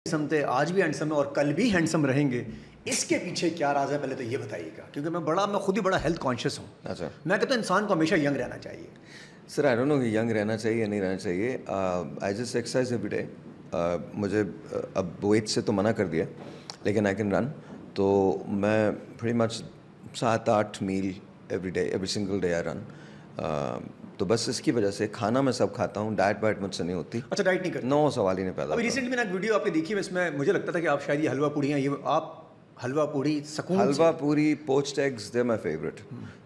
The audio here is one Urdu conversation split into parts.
ہینڈسم تھے, آج بھی ہینڈسم ہیں اور کل بھی ہینڈسم رہیں گے, اس کے پیچھے کیا راز ہے پہلے تو یہ بتائیے گا, کیونکہ میں خود ہی بڑا ہیلتھ کانشیس ہوں. اچھا, میں کہتا ہوں انسان کو ہمیشہ ینگ رہنا چاہیے. سر آئی ڈونٹ نو کہ ینگ رہنا چاہیے یا نہیں رہنا چاہیے. I just exercise every day. مجھے اب ویٹ سے تو منع کر دیا, لیکن آئی کین رن. تو میں pretty much 7-8 mile every day, every single day I run. تو بس اس کی وجہ سے کھانا میں سب کھاتا ہوں, ڈائٹ وائٹ مجھ سے نہیں ہوتی. اچھا, ڈائٹ نہیں کرتے؟ نو سوال ہی نہیں پیدا. ابھی ریسنٹلی میں نے ایک ویڈیو آپ کی دیکھی, اس میں مجھے لگتا تھا کہ آپ شاید یہ حلوہ پوڑیاں, یہ آپ حلوہ پوڑی سکون, حلوہ پوری, پوچڈ ایگز, دے مائی فیوریٹ.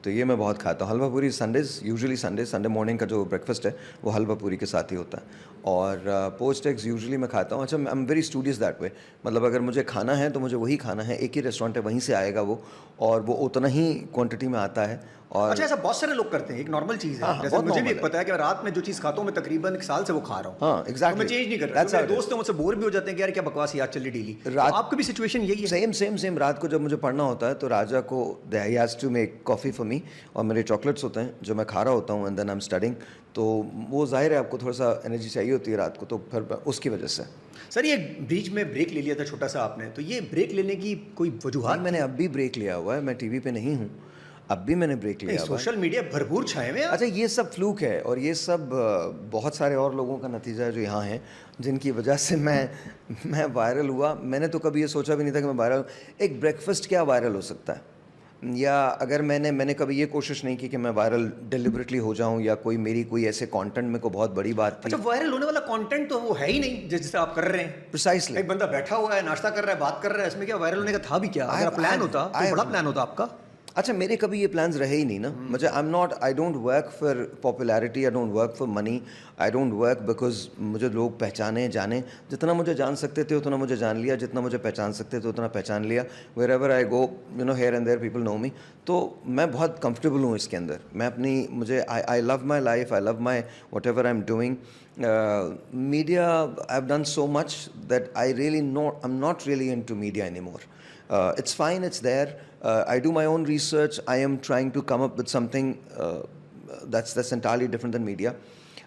تو یہ میں بہت کھاتا ہوں. حلوہ پوری سنڈیز, یوزلی سنڈے مارننگ کا جو بریک فاسٹ ہے وہ حلوہ پوری کے ساتھ ہی ہوتا ہے. اور پوچڈ ایگز یوزلی میں کھاتا ہوں. اچھا, I am very studious that way. مطلب اگر مجھے کھانا ہے تو مجھے وہی کھانا ہے, ایک ہی ریسٹورینٹ ہے وہیں سے آئے گا وہ, اور وہ اتنا ہی کوانٹٹی میں آتا ہے. اور اچھا, ایسا بہت سارے لوگ کرتے ہیں, ایک نارمل چیز ہے. جیسے مجھے بھی پتا ہے کہ رات میں جو چیز کھاتا ہوں میں تقریباً 1 سال سے وہ کھا رہا ہوں. ہاں ایگزیکٹلی, میں چینج نہیں کر رہا. میرے دوست مجھ سے بور بھی ہو جاتے ہیں کہ یار کیا بکواس یاد چلی ڈیلی. آپ کی بھی سچویشن یہی ہے؟ سیم. رات کو جب مجھے پڑھنا ہوتا ہے تو راجا کو ہی has to make coffee for me, اور میرے چاکلیٹس ہوتے ہیں جو میں کھا رہا ہوتا ہوں, and then I am studying. تو وہ ظاہر ہے آپ کو تھوڑا سا انرجی چاہیے ہوتی ہے رات کو, تو پھر اس کی وجہ سے. سر یہ بیچ میں بریک لے لیا تھا چھوٹا سا آپ نے, تو یہ بریک لینے کی کوئی وجوہات؟ میں نے اب بھی بریک لیا ہوا ہے, میں ٹی وی پہ نہیں ہوں, اب بھی میں نے بریک لیا. سوشل میڈیا بھرپور چھائے ہوئے ہیں. اچھا, یہ سب فلوک ہے, اور یہ سب بہت سارے اور لوگوں کا نتیجہ ہے جو یہاں ہیں, جن کی وجہ سے میں وائرل ہوا. میں نے تو کبھی یہ سوچا بھی نہیں تھا کہ میں وائرل ہوں. ایک بریک فاسٹ کیا وائرل ہو سکتا ہے, یا اگر میں نے کبھی یہ کوشش نہیں کی کہ میں وائرل ڈیلیبریٹلی ہو جاؤں, یا کوئی ایسے کانٹینٹ میں کوئی بہت بڑی بات تھی. اچھا, وائرل ہونے والا کانٹینٹ تو وہ ہے ہی نہیں جس سے آپ کر رہے ہیں. پریسائسلی, ایک بندہ بیٹھا ہوا ہے, ناشتہ کر رہا ہے, بات کر رہا ہے, اس میں کیا وائرل ہونے کا تھا بھی کیا؟ اگر پلان ہوتا تو بڑا پلان ہوتا آپ کا. اچھا, میرے کبھی یہ پلانز رہے ہی نہیں نا. مجھے I don't work for popularity, I don't work for money, I don't work because مجھے لوگ پہچانے جانے. جتنا مجھے جان سکتے تھے اتنا مجھے جان لیا, جتنا مجھے پہچان سکتے تھے اتنا پہچان لیا. Wherever I go, you know, here and there people know me. تو میں بہت کمفرٹیبل ہوں اس کے اندر. میں I love my life, I love my whatever I am doing. Media, I have done so much that I am not really into media any more. It's fine, it's there. I do my own research. I am trying to come up with something that's entirely different than media.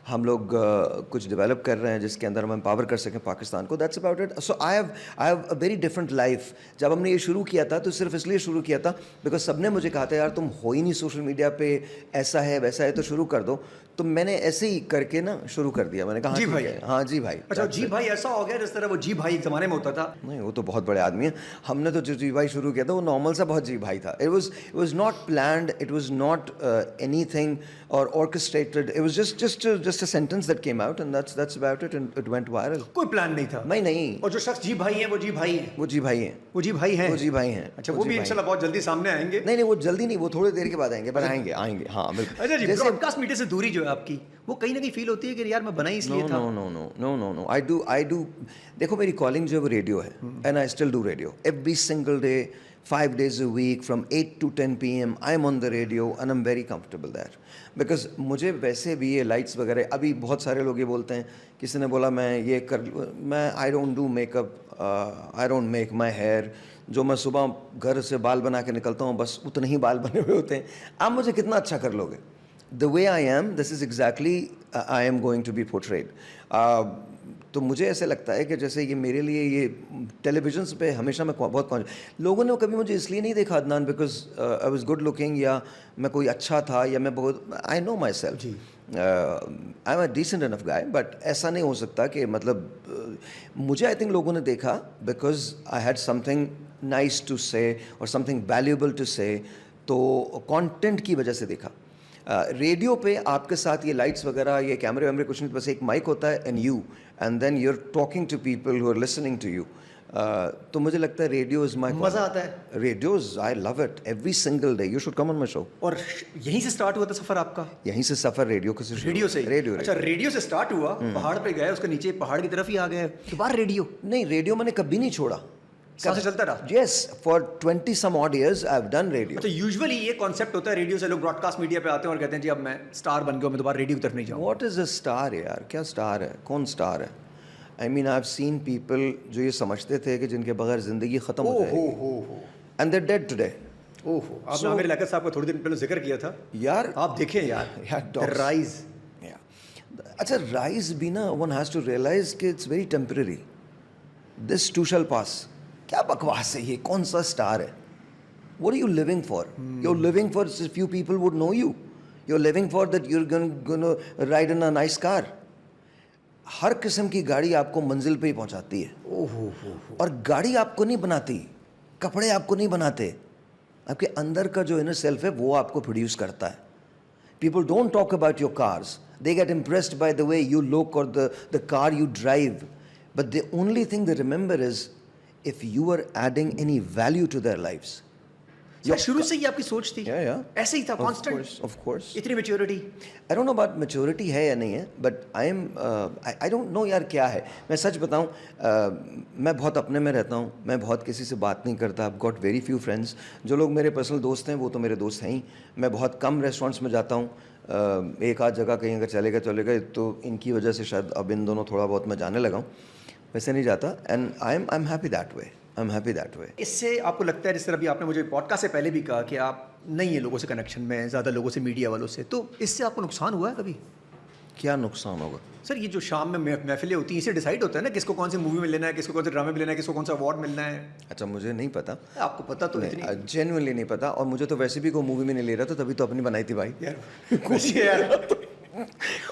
ہم لوگ کچھ ڈیولپ کر رہے ہیں جس کے اندر ہم امپاور کر سکیں پاکستان کو. That's about it. So I have a very different life. جب ہم نے یہ شروع کیا تھا تو صرف اس لیے شروع کیا تھا بیکاز سب نے مجھے کہا تھا یار تم ہو ہی نہیں سوشل میڈیا پہ, ایسا ہے ویسا ہے تو شروع کر دو. تو میں نے ایسے ہی کر کے نا شروع کر دیا. میں نے کہا جی بھائی, ہاں جی بھائی. اچھا, جی بھائی ایسا ہو گیا جس طرح وہ جی بھائی ایک زمانے میں ہوتا تھا. نہیں, وہ تو بہت بڑے آدمی ہیں. ہم نے تو جو جی بھائی شروع کیا تھا وہ نارمل سا بہت جی بھائی تھا. It was not planned, it was not anything or orchestrated. It was just a sentence that came out and that's about it, and it went viral. کوئی پلان نہیں تھا. نہیں. اور جو شخص جی بھائی ہیں وہ جی بھائی ہیں. وہ جی بھائی ہیں. وہ جی بھائی ہیں. وہ جی بھائی ہیں. اچھا, وہ بھی انشاءاللہ بہت جلدی سامنے آئیں گے. نہیں, وہ جلدی نہیں, وہ تھوڑی دیر کے بعد آئیں گے, پر آئیں گے. ہاں بالکل. اچھا جی, براڈ کاسٹ میڈیا سے دوری جو ہے آپ کی, وہ کہیں نہ کہیں فیل ہوتی ہے کہ یار میں بنا ہی اس لیے تھا. No. I do. دیکھو میری کالنگ جو ہے وہ ریڈیو ہے, and I still do radio every single day, 5 days a week from 8 to 10 PM. I'm on the radio and I'm very comfortable there. Because مجھے ویسے بھی یہ لائٹس وغیرہ, ابھی بہت سارے لوگ یہ بولتے ہیں, کسی نے بولا میں یہ کر, میں I don't do makeup, I don't make my hair. جو میں صبح گھر سے بال بنا کے نکلتا ہوں بس اتنے ہی بال بنے ہوئے ہوتے ہیں. آپ مجھے کتنا اچھا کر لوگے. The way I am, this is exactly I am going to be portrayed. تو مجھے ایسے لگتا ہے کہ جیسے یہ میرے لیے یہ ٹیلی ویژنس پہ ہمیشہ میں بہت لوگوں نے کبھی مجھے اس لیے نہیں دیکھا Adnan because I was good looking, یا میں کوئی اچھا تھا, یا میں بہت, I know myself, I am a decent enough guy. But ایسا نہیں ہو سکتا کہ مطلب مجھے آئی تھنک لوگوں نے دیکھا because I had something nice to say اور سم تھنگ ویلیوبل ٹو سے, تو کانٹینٹ کی وجہ سے دیکھا. ریڈیو پہ آپ کے ساتھ یہ لائٹس وغیرہ, یہ کیمرے ویمرے کچھ نہیں, بس ایک مائک ہوتا ہے and then you are talking to people who are listening to you. تو مجھے لگتا ہے ریڈیو از مائی, مزہ آتا ہے. Radios I love it every single day. You should come on my show. اور یہیں سے اسٹارٹ ہوا تھا سفر آپ کا؟ یہیں سے سفر ریڈیو سے. ریڈیو. اچھا, ریڈیو سے اسٹارٹ ہوا, پہاڑ پہ گئے, اس کے نیچے پہاڑ کی طرف ہی آ گئے, دوبارہ ریڈیو. نہیں, ریڈیو میں نے کبھی نہیں چھوڑا, ساتھ چلتا رہا. Yes, for 20 some odd years I have done radio. اچھا, یوزولی یہ کانسیپٹ ہوتا ہے ریڈیو سے, لوگ براڈ کاسٹ میڈیا پہ آتے ہیں اور کہتے ہیں جی اب میں اسٹار بن گیا, میں دوبارہ ریڈیو کی طرف نہیں جاؤں. What is a star یار, کیا اسٹار ہے, کون اسٹار ہے؟ I mean I've seen people جو یہ سمجھتے تھے کہ جن کے بغیر زندگی ختم ہو جائے گی, and they're dead today. آپ نے عامر لیاقت صاحب کا تھوڑی دن پہلے ذکر کیا تھا یار, آپ دیکھیں یار رائز. اچھا, رائز بھی نا one has to realize کہ it's very temporary. this too shall pass. کیا بکواس ہے یہ, کون سا اسٹار ہے؟ What are you living for? You're living for so few people would know you. You're living for that you're going to ride in a nice car. ہر قسم کی گاڑی آپ کو منزل پہ ہی پہنچاتی ہے, اور گاڑی آپ کو نہیں بناتی, کپڑے آپ کو نہیں بناتے, آپ کے اندر کا جو انر سیلف ہے وہ آپ کو پروڈیوس کرتا ہے. People don't talk about your cars. They get impressed by the way you look or the car you drive. But the only thing they remember is if you are adding any value to their lives. شروع سے ہی آپ کی سوچ تھی, ایسے ہی تھا کانسٹنٹ؟ Of course. اتنی maturity. I don't know about maturity ہے یا نہیں ہے, but I don't know یار کیا ہے. میں سچ بتاؤں, میں بہت اپنے میں رہتا ہوں, میں بہت کسی سے بات نہیں کرتا. I've got very few friends. جو لوگ میرے پرسنل دوست ہیں وہ تو میرے دوست ہیں ہی. میں بہت کم ریسٹورینٹس میں جاتا ہوں, ایک آدھ جگہ کہیں اگر چلے گئے تو ان کی وجہ سے شاید اب ان دونوں تھوڑا بہت میں جانے لگا ہوں, ویسے نہیں جاتا. And I'm happy that way. I'm happy that way. اس سے آپ کو لگتا ہے, جس طرح بھی آپ نے مجھے پوڈ کاسٹ سے پہلے بھی کہا کہ آپ نہیں ہیں لوگوں سے کنیکشن میں, زیادہ لوگوں سے, میڈیا والوں سے, تو اس سے آپ کو نقصان ہوا ہے کبھی؟ کیا نقصان ہوگا سر؟ یہ جو شام میں محفلیں ہوتی ہیں, اسے ڈیسائڈ ہوتا ہے نا کس کو کون سی مووی میں لینا ہے, کس کو کون سے ڈرامے میں لینا ہے, کس کو کون سا اوارڈ ملنا ہے. اچھا مجھے نہیں پتا. آپ کو پتا تو جینوئنلی نہیں پتا, اور مجھے تو ویسے بھی کوئی مووی میں نہیں لے رہا تھا, تبھی تو اپنی بنائی تھی بھائی.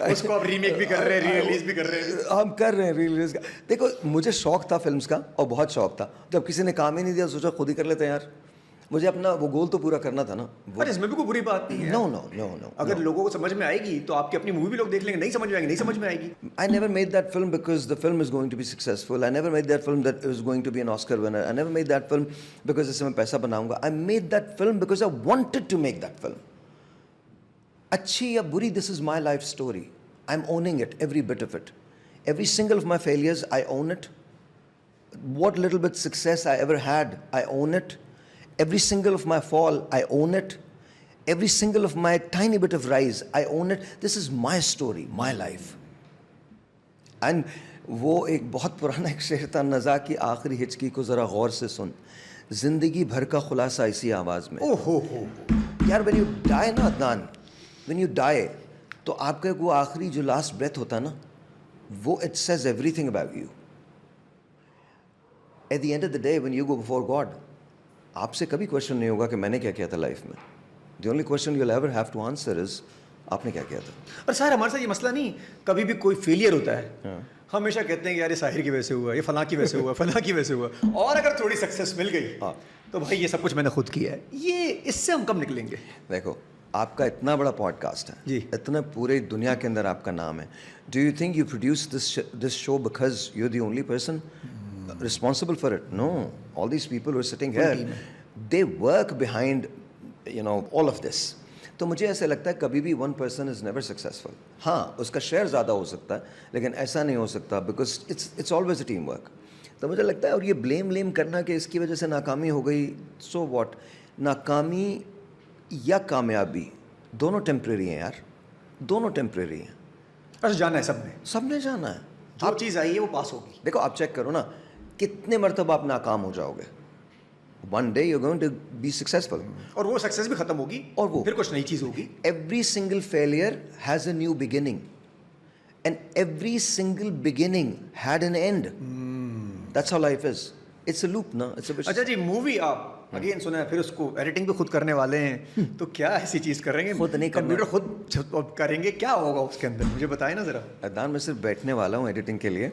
اس کو آپ ریمیک بھی کر رہے ہیں, ری ریلیز بھی کر رہے ہیں. ہم کر رہے ہیں ری ریلیز کا. دیکھو مجھے شوق تھا فلمس کا, اور بہت شوق تھا. جب کسی نے کام ہی نہیں دیا سوچا خود ہی کر لیتے ہیں یار. مجھے اپنا وہ گول تو پورا کرنا تھا نا. اس میں بھی کوئی بری بات نہیں ہے. نو نو نو نو. اگر لوگوں کو سمجھ میں آئے گی تو آپ کی اپنی مووی بھی لوگ دیکھ لیں گے. نہیں سمجھ میں آئے گی, نہیں سمجھ میں آئے گی. I never made that film because the film is going to be successful. I never made that film that it was going to be an Oscar winner. I never made that film because اس سے میں پیسہ بناؤں گا. I made that film because I wanted to make that film. اچھی یا بری, this is my life story. I'm owning it, every bit of it. Every single of my failures, I own it. What little bit success I ever had, I own it. Every single of my fall, I own it. Every single of my tiny bit of rise, I own it. This is my story, my life. And وہ ایک بہت پرانا ایک شعر تھا, نزا کی آخری ہچکی کو ذرا غور سے سن, زندگی بھر کا خلاصہ اسی آواز میں. یار when you die نا عدنان, when you die, تو آپ کا وہ آخری جو لاسٹ بریتھ ہوتا ہے نا, وہ it says everything about you. At the end of the day when you go before God, آپ سے کبھی کوشچن نہیں ہوگا کہ میں نے کیا کیا تھا لائف میں. The only question you'll ever have to answer is آپ نے کیا کیا تھا. اور سر ہمارے ساتھ یہ مسئلہ نہیں, کبھی بھی کوئی فیلئر ہوتا ہے ہمیشہ کہتے ہیں کہ یار یہ ساحر کی وجہ سے ہوا, یہ فلاں کی وجہ سے ہوا, فلاں کی وجہ سے ہوا, اور اگر تھوڑی سکسیس مل گئی تو بھائی یہ سب کچھ میں نے خود کیا ہے. یہ اس سے ہم کب نکلیں گے؟ دیکھو آپ کا اتنا بڑا پوڈ کاسٹ ہے جی, اتنا پورے دنیا کے اندر آپ کا نام ہے. Do you think you produce this show because you are the only person responsible for it? No, all these people who are sitting here, they work behind all of this. تو مجھے ایسا لگتا ہے کبھی بھی one person is never successful. ہاں اس کا شیئر زیادہ ہو سکتا ہے, لیکن ایسا نہیں ہو سکتا because it's always a team work. تو مجھے لگتا ہے, اور یہ blame کرنا کہ اس کی وجہ سے ناکامی ہو گئی, so what. ناکامی یا کامیابی دونوں ٹیمپریری ہیں یار, دونوں ٹیمپریری ہیں. بس جانا ہے سب نے جانا ہے, جو چیز آئی ہے وہ پاس ہوگی. دیکھو آپ چیک کرو نا, کتنے مرتبہ آپ ناکام ہو جاؤ گے, one day you're going to be successful. اور وہ سکسیس بھی ختم ہوگی, اور وہ پھر کچھ نئی چیز ہوگی. Every single failure has a new beginning, and every single beginning had an end. That's how life is. It's a loop, na? It's a vicious. اچھا جی, مووی آپ اگین سنا ہے, پھر اس کو ایڈیٹنگ بھی خود کرنے والے ہیں, تو کیا ایسی چیز کریں گے؟ خود نہیں, کمپیوٹر خود کریں گے, کیا ہوگا اس کے اندر مجھے بتائیں نا ذرا. عدنان میں صرف بیٹھنے والا ہوں ایڈیٹنگ کے لیے,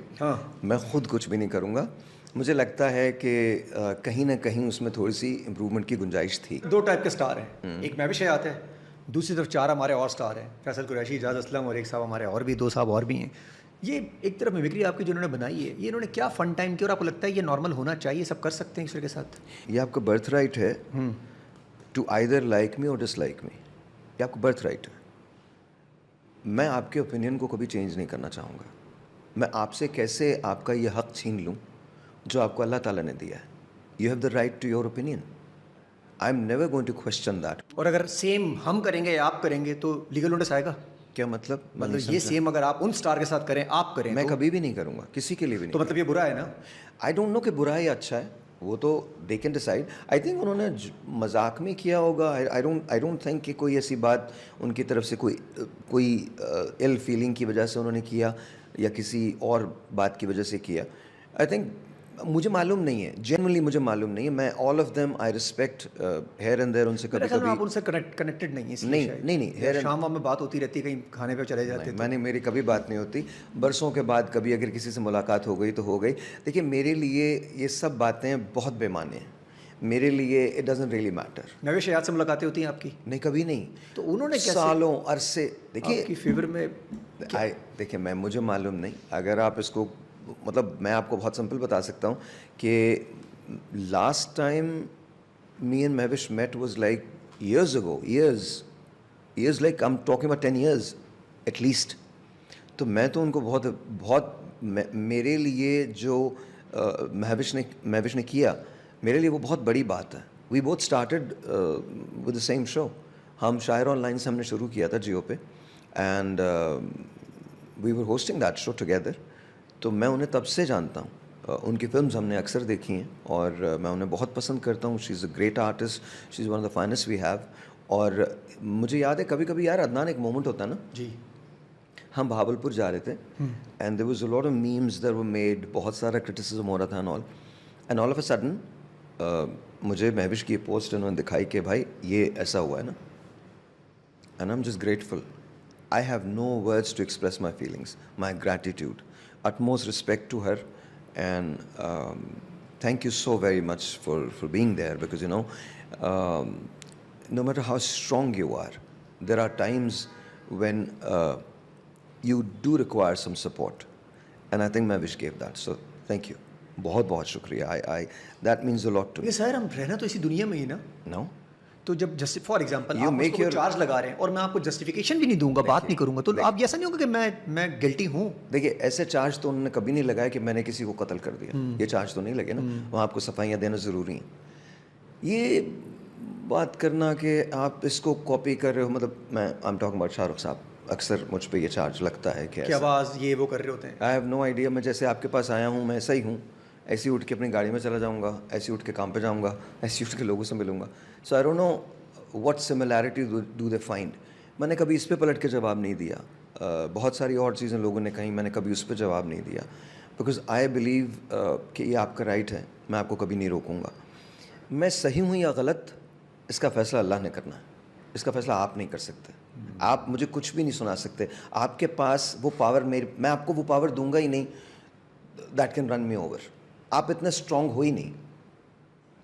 میں خود کچھ بھی نہیں کروں گا. مجھے لگتا ہے کہ کہیں نہ کہیں اس میں تھوڑی سی امپروومنٹ کی گنجائش تھی. دو ٹائپ کے سٹار ہیں, ایک میں بھی شیات ہے, دوسری طرف 4 ہمارے اور سٹار ہیں, فیصل قریشی, اعجاز اسلم, اور ایک صاحب ہمارے اور بھی 2 صاحب اور بھی ہیں. یہ ایک طرف میمکری آپ کی جو انہوں نے بنائی ہے, یہ انہوں نے کیا فن ٹائم کیا, اور آپ کو لگتا ہے یہ نارمل ہونا چاہیے, سب کر سکتے ہیں ایک دوسرے کے ساتھ؟ یہ آپ کا برتھ رائٹ ہے ٹو آئدر لائک می اور ڈس لائک می. یہ آپ کا برتھ رائٹ ہے. میں آپ کے اوپینین کو کبھی چینج نہیں کرنا چاہوں گا. میں آپ سے کیسے آپ کا یہ حق چھین لوں جو آپ کو اللہ تعالیٰ نے دیا ہے. You have the right to your opinion. I am never going to question that. اور اگر سیم ہم کریں گے یا آپ کریں گے تو لیگل نوٹس آئے گا؟ کیا مطلب یہ سیم اگر آپ ان سٹار کے ساتھ کریں, آپ کریں, میں کبھی بھی نہیں کروں گا, کسی کے لیے بھی نہیں. تو مطلب یہ برا ہے نا؟ آئی ڈونٹ نو کہ برا ہے یا اچھا ہے, وہ تو they can decide. I think انہوں نے مذاق میں کیا ہوگا. آئی ڈونٹ تھنک کہ کوئی ایسی بات ان کی طرف سے کوئی ایل فیلنگ کی وجہ سے انہوں نے کیا یا کسی اور بات کی وجہ سے کیا. آئی تھنک مجھے معلوم نہیں ہے, جنرلی مجھے معلوم نہیں ہے. میں all of them I respect here and there, ان سے کبھی کبھی آپ ان سے کنیکٹڈ نہیں ہیں اس لیے نہیں شاید. نہیں نہیں, شام میں بات ہوتی رہتی ہے, کہیں کھانے پہ چلے جاتے. میں نے, میری کبھی بات نہیں ہوتی. برسوں کے بعد کبھی اگر کسی سے ملاقات ہو گئی تو ہو گئی. دیکھیے میرے لیے یہ سب باتیں بہت بے معنی ہیں. میرے لیے اٹ ڈزنٹ ریئلی میٹر. نوے شہاد سے ملاقاتیں ہوتی ہیں آپ کی؟ نہیں, کبھی نہیں. تو انہوں نے سالوں عرصے, دیکھیے آپ کی فیور میں دیکھیں میں, مجھے معلوم نہیں. اگر آپ اس کو, مطلب میں آپ کو بہت سمپل بتا سکتا ہوں کہ last time me and Mehwish met was like years ago, years like I am talking about 10 years at least. تو میں تو ان کو بہت میرے لیے جو مہوش نے کیا میرے لیے وہ بہت بڑی بات ہے. We both started with the same show. ہم شاعر آن لائن سے ہم نے شروع کیا تھا جیو پہ, and we were hosting that show together. تو میں انہیں تب سے جانتا ہوں. ان کی فلمز ہم نے اکثر دیکھی ہیں اور میں انہیں بہت پسند کرتا ہوں. She is a great artist, she is one of the finest we have. اور مجھے یاد ہے کبھی کبھی یار عدنان, ایک مومنٹ ہوتا ہے نا, جی ہم بہاولپور جا رہے تھے and there was a lot of memes that were made, بہت سارا کرٹیسزم ہو رہا تھا and all of a sudden مجھے مہوش کی پوسٹ انہوں نے دکھائی کہ بھائی یہ ایسا ہوا ہے نا, and I am just grateful. I have no words to express my feelings, my gratitude, utmost respect to her, and thank you so very much for being there, because you know, no matter how strong you are, there are times when you do require some support, and I think Mehwish gave that, so thank you. بہت بہت شکریہ. that means a lot to me. یہ سر ہم رہنا تو اسی دنیا میں ہی نا. No, تو جب فار ایگزامپل آپ اس کو چارج لگا رہے ہیں اور میں آپ کو جسٹیفیکیشن بھی نہیں دوں گا, بات نہیں کروں گا, تو آپ ایسا نہیں ہوگا کہ میں گلٹی ہوں. دیکھیے ایسے چارج تو انہوں نے کبھی نہیں لگایا کہ میں نے کسی کو قتل کر دیا. یہ چارج تو نہیں لگے نا. وہاں آپ کو صفائیاں دینا ضروری ہیں. یہ بات کرنا کہ آپ اس کو کاپی کر رہے ہو, مطلب میں آئی am talking about Shah Rukh صاحب, اکثر مجھ پہ یہ چارج لگتا ہے کہ آواز یہ وہ کر رہے ہوتے ہیں. I have no idea. میں جیسے آپ کے پاس آیا ہوں میں ایسا ہی ہوں, ایسے ہی اٹھ کے اپنی گاڑی میں چلا جاؤں گا, ایسے ہی اٹھ کے کام پہ جاؤں گا, ایسے ہی اٹھ کے لوگوں سے ملوں گا. So I don't know what similarity do they find. میں نے کبھی اس پہ پلٹ کے جواب نہیں دیا. بہت ساری اور چیزیں لوگوں نے کہیں, میں نے کبھی اس پہ جواب نہیں دیا, بیکاز آئی بلیو کہ یہ آپ کا رائٹ ہے, میں آپ کو کبھی نہیں روکوں گا. میں صحیح ہوں یا غلط اس کا فیصلہ اللہ نے کرنا ہے, اس کا فیصلہ آپ نہیں کر سکتے. آپ مجھے کچھ بھی نہیں سنا سکتے. آپ کے پاس وہ پاور, میں آپ کو وہ پاور دوں گا ہی نہیں that can run me over. آپ اتنے اسٹرانگ ہو ہی نہیں.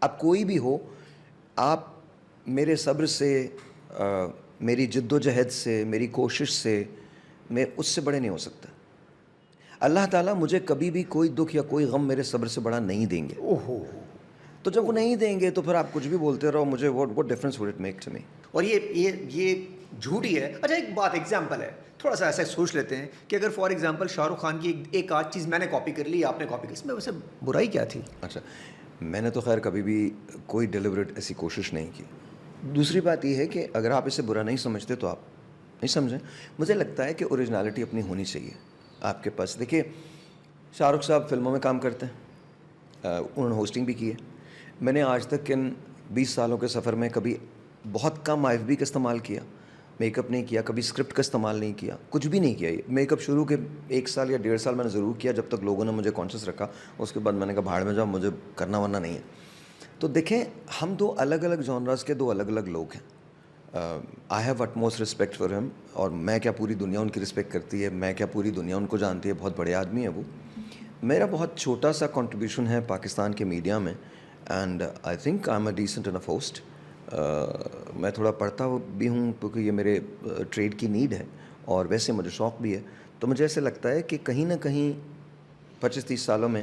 آپ کوئی بھی ہو, آپ میرے صبر سے, میری جد و جہد سے, میری کوشش سے, میں اس سے بڑے نہیں ہو سکتا. اللہ تعالیٰ مجھے کبھی بھی کوئی دکھ یا کوئی غم میرے صبر سے بڑا نہیں دیں گے. تو جب وہ نہیں دیں گے تو پھر آپ کچھ بھی بولتے رہو, مجھے what difference would it make to me. اور یہ جھوٹ ہی ہے. اچھا ایک بات ایگزامپل ہے, تھوڑا سا ایسا سوچ لیتے ہیں کہ اگر فار ایگزامپل شاہ رخ خان کی ایک آدھ چیز میں نے کاپی کر لی, آپ نے کاپی کی, اس میں ویسے برائی کیا تھی؟ اچھا, میں نے تو خیر کبھی بھی کوئی ڈیلیبریٹ ایسی کوشش نہیں کی. دوسری بات یہ ہے کہ اگر آپ اسے برا نہیں سمجھتے تو آپ نہیں سمجھیں. مجھے لگتا ہے کہ اوریجنلٹی اپنی ہونی چاہیے آپ کے پاس. دیکھیے شاہ رخ صاحب فلموں میں کام کرتے ہیں, انہوں نے ہوسٹنگ بھی کی ہے. میں نے آج تک ان 20 سالوں کے سفر میں کبھی بہت کم IFB کا استعمال کیا, میک اپ نہیں کیا, کبھی اسکرپٹ کا استعمال نہیں کیا, کچھ بھی نہیں کیا. میک اپ شروع کے 1 سال یا 1.5 سال میں نے ضرور کیا, جب تک لوگوں نے مجھے کانشیس رکھا. اس کے بعد میں نے کہا بھاڑ میں جاؤ, مجھے کرنا ورنہ نہیں ہے. تو دیکھیں ہم دو الگ الگ جانرز کے دو الگ الگ لوگ ہیں. I have it most respect for ہم, اور میں کیا پوری دنیا ان کی رسپیکٹ کرتی ہے, میں کیا پوری دنیا ان کو جانتی ہے, بہت بڑے آدمی ہیں وہ. میرا بہت چھوٹا سا کنٹریبیوشن ہے پاکستان کے میڈیا میں, and I think I am a decent enough host. میں تھوڑا پڑھتا بھی ہوں کیونکہ یہ میرے ٹریڈ کی نیڈ ہے, اور ویسے مجھے شوق بھی ہے. تو مجھے ایسے لگتا ہے کہ کہیں نہ کہیں 25-30 سالوں میں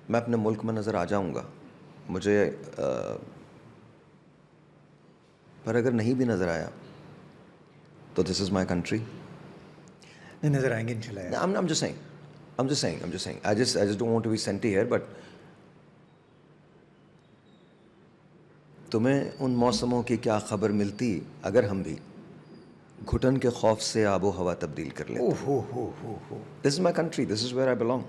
میں اپنے ملک میں نظر آ جاؤں گا. مجھے پر اگر نہیں بھی نظر آیا تو دس از مائی کنٹری. نہیں نظر آئیں گے انشاءاللہ. I'm just saying. I just don't want to be senti here, but تمہیں ان موسموں کی کیا خبر ملتی اگر ہم بھی گھٹن کے خوف سے آب و ہوا تبدیل کر لیتے. This is my country. This is where I belong.